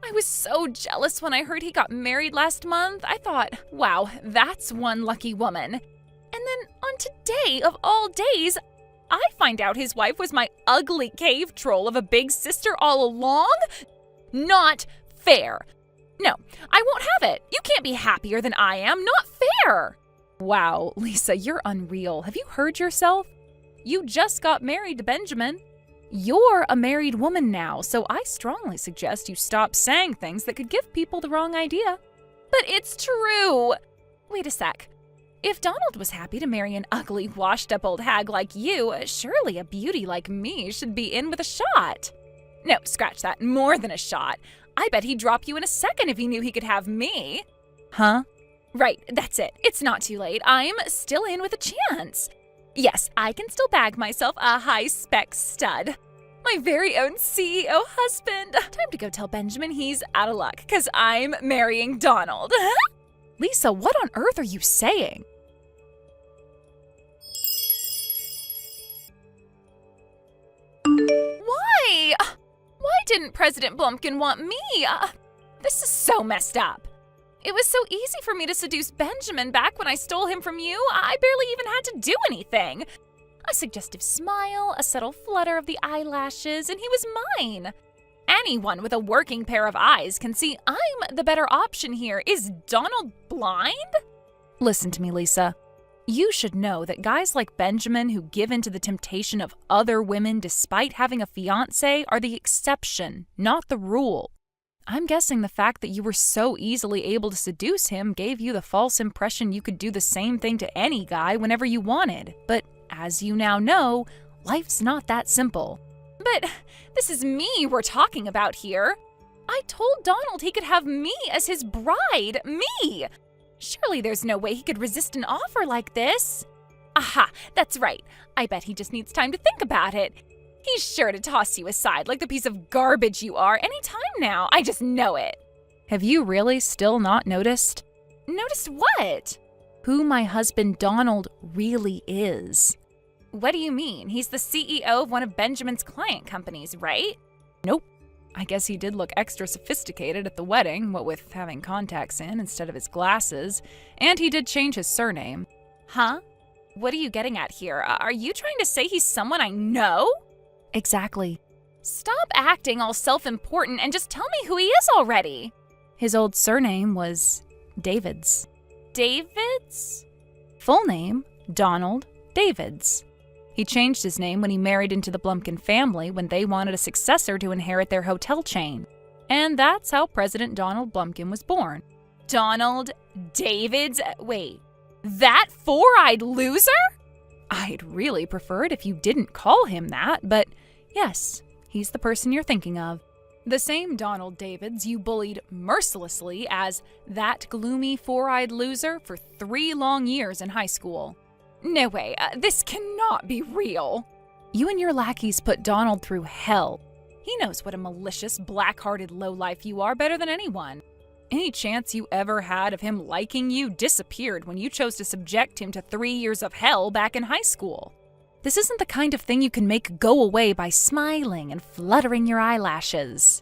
I was so jealous when I heard he got married last month. I thought, wow, that's one lucky woman. And then on today of all days, I find out his wife was my ugly cave troll of a big sister all along? Not fair. No, I won't have it. You can't be happier than I am. Not fair. Wow, Lisa, you're unreal. Have you heard yourself? You just got married to Benjamin. You're a married woman now, so I strongly suggest you stop saying things that could give people the wrong idea. But it's true. Wait a sec. If Donald was happy to marry an ugly, washed-up old hag like you, surely a beauty like me should be in with a shot. No, scratch that. More than a shot. I bet he'd drop you in a second if he knew he could have me. Huh? Right, that's it. It's not too late. I'm still in with a chance. Yes, I can still bag myself a high-spec stud. My very own CEO husband. Time to go tell Benjamin he's out of luck, because I'm marrying Donald. Lisa, what on earth are you saying? Why? Why didn't President Blumpkin want me? This is so messed up. It was so easy for me to seduce Benjamin back when I stole him from you. I barely even had to do anything. A suggestive smile, a subtle flutter of the eyelashes, and he was mine. Anyone with a working pair of eyes can see I'm the better option here. Is Donald blind? Listen to me, Lisa. You should know that guys like Benjamin who give in to the temptation of other women despite having a fiancé are the exception, not the rule. I'm guessing the fact that you were so easily able to seduce him gave you the false impression you could do the same thing to any guy whenever you wanted. But as you now know, life's not that simple. But this is me we're talking about here. I told Donald he could have me as his bride. Me! Surely there's no way he could resist an offer like this. Aha, that's right. I bet he just needs time to think about it. He's sure to toss you aside like the piece of garbage you are any time now. I just know it. Have you really still not noticed? Noticed what? Who my husband Donald really is. What do you mean? He's the CEO of one of Benjamin's client companies, right? Nope. I guess he did look extra sophisticated at the wedding, what with having contacts in instead of his glasses, and he did change his surname. Huh? What are you getting at here? Are you trying to say he's someone I know? Exactly. Stop acting all self-important and just tell me who he is already. His old surname was Davids. Davids? Full name, Donald Davids. He changed his name when he married into the Blumpkin family when they wanted a successor to inherit their hotel chain. And that's how President Donald Blumpkin was born. Donald Davids? Wait, that four-eyed loser? I'd really prefer it if you didn't call him that, but yes, he's the person you're thinking of. The same Donald Davids you bullied mercilessly as that gloomy four-eyed loser for 3 long years in high school. No way, this cannot be real. You and your lackeys put Donald through hell. He knows what a malicious, black-hearted lowlife you are better than anyone. Any chance you ever had of him liking you disappeared when you chose to subject him to 3 years of hell back in high school. This isn't the kind of thing you can make go away by smiling and fluttering your eyelashes.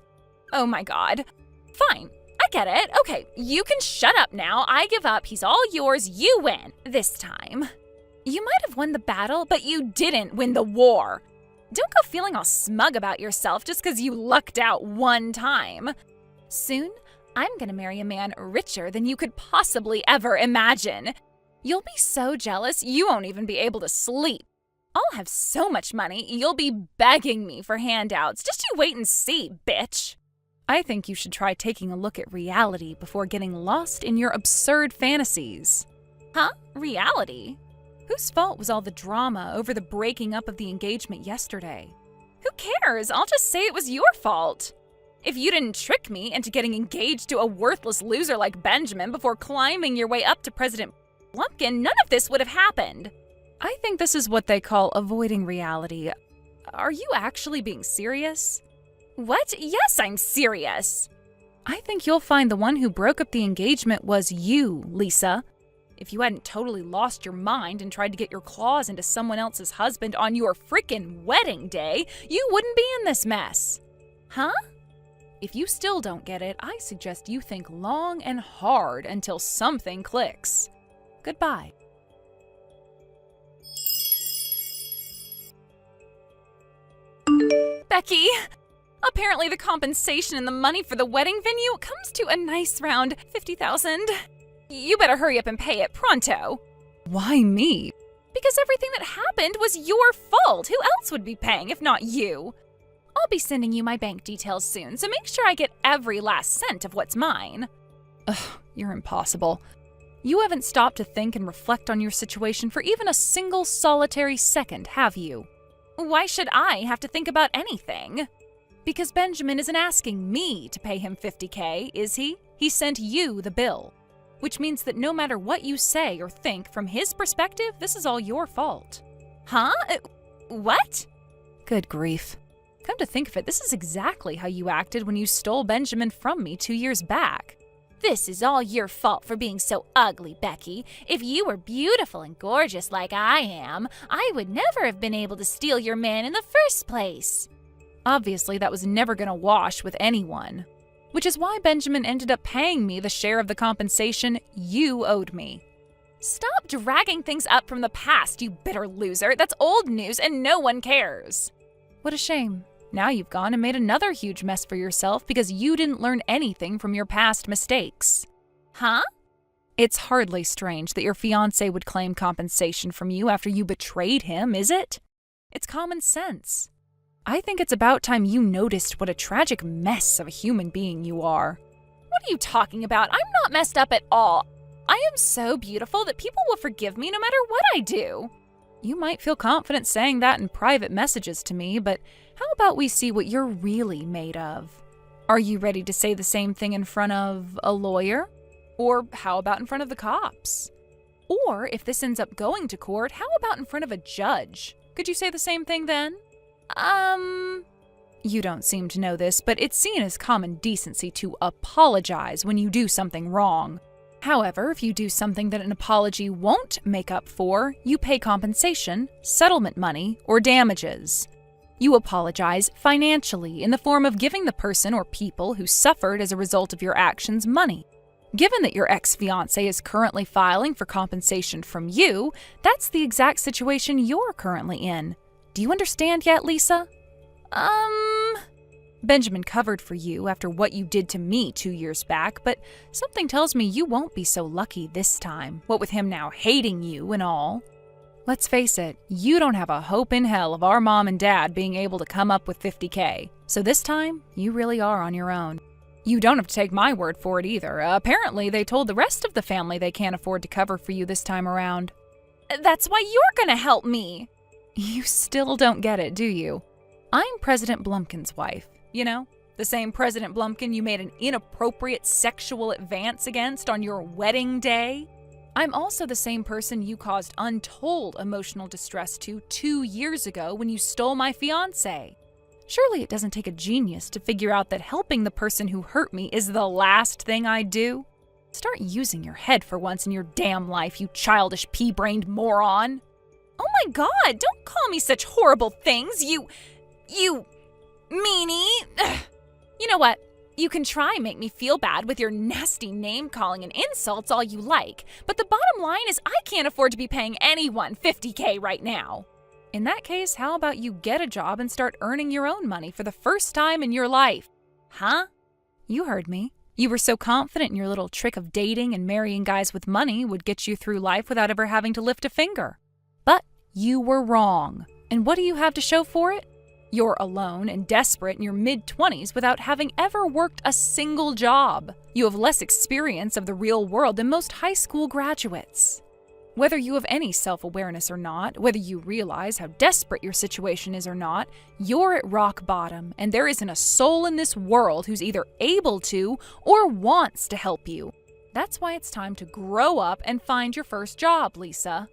Oh my god. Fine, I get it. Okay, you can shut up now. I give up. He's all yours. You win. This time. You might have won the battle, but you didn't win the war. Don't go feeling all smug about yourself just because you lucked out one time. Soon, I'm gonna marry a man richer than you could possibly ever imagine. You'll be so jealous you won't even be able to sleep. I'll have so much money, you'll be begging me for handouts. Just you wait and see, bitch. I think you should try taking a look at reality before getting lost in your absurd fantasies. Huh? Reality? Whose fault was all the drama over the breaking up of the engagement yesterday? Who cares? I'll just say it was your fault. If you didn't trick me into getting engaged to a worthless loser like Benjamin before climbing your way up to President Blumpkin, none of this would have happened. I think this is what they call avoiding reality. Are you actually being serious? What? Yes, I'm serious. I think you'll find the one who broke up the engagement was you, Lisa. If you hadn't totally lost your mind and tried to get your claws into someone else's husband on your frickin' wedding day, you wouldn't be in this mess. Huh? If you still don't get it, I suggest you think long and hard until something clicks. Goodbye. Becky, apparently the compensation and the money for the wedding venue comes to a nice round $50,000. You better hurry up and pay it pronto. Why me? Because everything that happened was your fault. Who else would be paying if not you? I'll be sending you my bank details soon, so make sure I get every last cent of what's mine. Ugh, you're impossible. You haven't stopped to think and reflect on your situation for even a single solitary second, have you? Why should I have to think about anything? Because Benjamin isn't asking me to pay him $50K, is he? He sent you the bill. Which means that no matter what you say or think, from his perspective, this is all your fault. Huh? What? Good grief. Come to think of it, this is exactly how you acted when you stole Benjamin from me 2 years back. This is all your fault for being so ugly, Becky. If you were beautiful and gorgeous like I am, I would never have been able to steal your man in the first place. Obviously, that was never going to wash with anyone. Which is why Benjamin ended up paying me the share of the compensation you owed me. Stop dragging things up from the past, you bitter loser. That's old news and no one cares. What a shame. Now you've gone and made another huge mess for yourself because you didn't learn anything from your past mistakes. Huh? It's hardly strange that your fiancé would claim compensation from you after you betrayed him, is it? It's common sense. I think it's about time you noticed what a tragic mess of a human being you are. What are you talking about? I'm not messed up at all. I am so beautiful that people will forgive me no matter what I do. You might feel confident saying that in private messages to me, but how about we see what you're really made of? Are you ready to say the same thing in front of a lawyer? Or how about in front of the cops? Or if this ends up going to court, how about in front of a judge? Could you say the same thing then? You don't seem to know this, but it's seen as common decency to apologize when you do something wrong. However, if you do something that an apology won't make up for, you pay compensation, settlement money, or damages. You apologize financially in the form of giving the person or people who suffered as a result of your actions money. Given that your ex-fiancé is currently filing for compensation from you, that's the exact situation you're currently in. Do you understand yet, Lisa? Benjamin covered for you after what you did to me 2 years back, but something tells me you won't be so lucky this time, what with him now hating you and all. Let's face it, you don't have a hope in hell of our mom and dad being able to come up with $50K, so this time, you really are on your own. You don't have to take my word for it either. Apparently, they told the rest of the family they can't afford to cover for you this time around. That's why you're gonna help me. You still don't get it, do you? I'm President Blumpkin's wife, you know? The same President Blumpkin you made an inappropriate sexual advance against on your wedding day. I'm also the same person you caused untold emotional distress to 2 years ago when you stole my fiancé. Surely it doesn't take a genius to figure out that helping the person who hurt me is the last thing I'd do. Start using your head for once in your damn life, you childish pea-brained moron. Oh my God, don't call me such horrible things, you meanie. Ugh. You know what? You can try and make me feel bad with your nasty name-calling and insults all you like, but the bottom line is I can't afford to be paying anyone $50K right now. In that case, how about you get a job and start earning your own money for the first time in your life? Huh? You heard me. You were so confident in your little trick of dating and marrying guys with money would get you through life without ever having to lift a finger. But you were wrong. And what do you have to show for it? You're alone and desperate in your mid-20s without having ever worked a single job. You have less experience of the real world than most high school graduates. Whether you have any self-awareness or not, whether you realize how desperate your situation is or not, you're at rock bottom, and there isn't a soul in this world who's either able to or wants to help you. That's why it's time to grow up and find your first job, Lisa.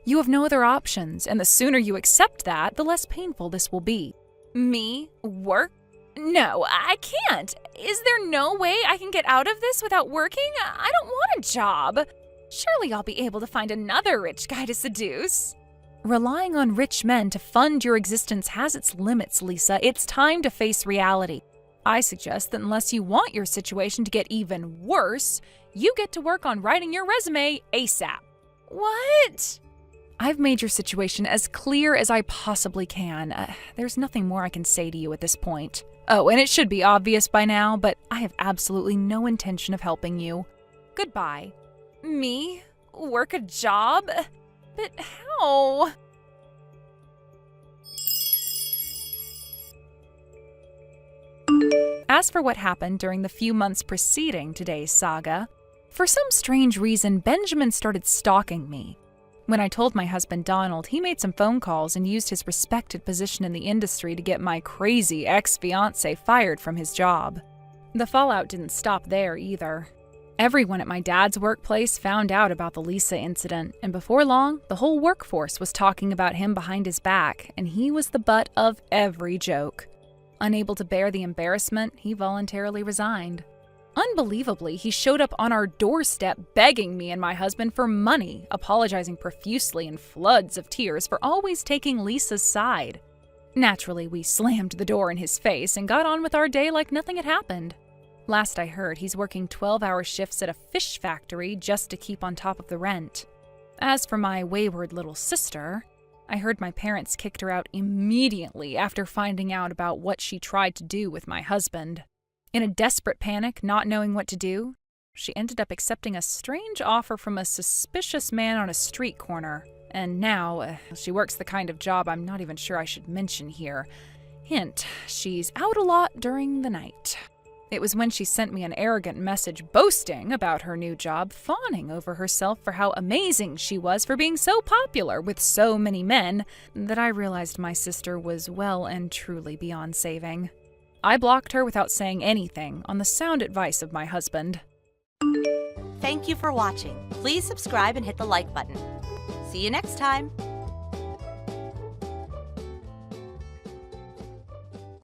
You have no other options, and the sooner you accept that, the less painful this will be. Me? Work? No, I can't. Is there no way I can get out of this without working? I don't want a job. Surely I'll be able to find another rich guy to seduce. Relying on rich men to fund your existence has its limits, Lisa. It's time to face reality. I suggest that unless you want your situation to get even worse, you get to work on writing your resume ASAP. What? I've made your situation as clear as I possibly can. There's nothing more I can say to you at this point. Oh, and it should be obvious by now, but I have absolutely no intention of helping you. Goodbye. Me? Work a job? But how? As for what happened during the few months preceding today's saga, for some strange reason, Benjamin started stalking me. When I told my husband Donald, he made some phone calls and used his respected position in the industry to get my crazy ex-fiancé fired from his job. The fallout didn't stop there either. Everyone at my dad's workplace found out about the Lisa incident, and before long, the whole workforce was talking about him behind his back, and he was the butt of every joke. Unable to bear the embarrassment, he voluntarily resigned. Unbelievably, he showed up on our doorstep begging me and my husband for money, apologizing profusely in floods of tears for always taking Lisa's side. Naturally, we slammed the door in his face and got on with our day like nothing had happened. Last I heard, he's working 12-hour shifts at a fish factory just to keep on top of the rent. As for my wayward little sister, I heard my parents kicked her out immediately after finding out about what she tried to do with my husband. In a desperate panic, not knowing what to do, she ended up accepting a strange offer from a suspicious man on a street corner. And now, she works the kind of job I'm not even sure I should mention here. Hint, she's out a lot during the night. It was when she sent me an arrogant message boasting about her new job, fawning over herself for how amazing she was for being so popular with so many men, that I realized my sister was well and truly beyond saving. I blocked her without saying anything, on the sound advice of my husband. Thank you for watching. Please subscribe and hit the like button. See you next time.